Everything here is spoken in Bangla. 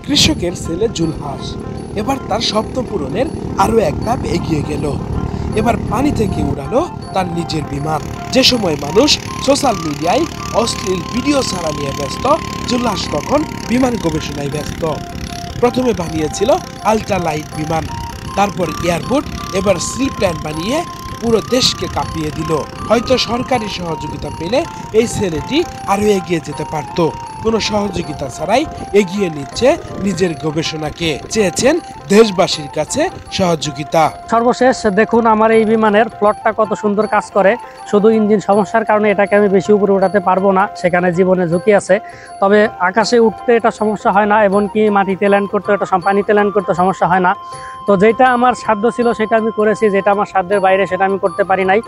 কৃষকের ছেলে জুলহাস এবার তার স্বপ্ন পূরণের আরো এক ধাপ এগিয়ে গেল। এবার পানি থেকে উড়ালো তার নিজের বিমান। যে সময় মানুষ সোশ্যাল মিডিয়ায় অশ্লীল ভিডিও ছাড়া নিয়ে ব্যস্ত, জুলহাস তখন বিমান গবেষণায় ব্যস্ত। প্রথমে বানিয়েছিল আল্ট্রা লাইট বিমান, তারপর এয়ারবোট, এবার সি প্ল্যান বানিয়ে পুরো দেশকে কাঁপিয়ে দিল। হয়তো সরকারি সহযোগিতা পেলে এই ছেলেটি আরো এগিয়ে যেতে পারত। কোনো সহযোগিতা ছাড়াই এগিয়ে নিচ্ছে নিজের গবেষণাকে। চেয়েছেন দেশবাসীর কাছে সহযোগিতা। সর্বশেষ দেখুন আমার এই বিমানের প্লটটা কত সুন্দর কাজ করে। শুধু ইঞ্জিন সমস্যার কারণে এটাকে আমি বেশি উপরে উঠাতে পারবো না, সেখানে জীবনে ঝুঁকি আছে। তবে আকাশে উঠতে এটা সমস্যা হয় না, এমনকি মাটিতে ল্যান্ড করতে, এটা পানিতে ল্যান্ড করতে সমস্যা হয় না। তো যেটা আমার সাধ্য ছিল সেটা আমি করেছি, যেটা আমার সাধ্যের বাইরে সেটা আমি করতে পারি নাই।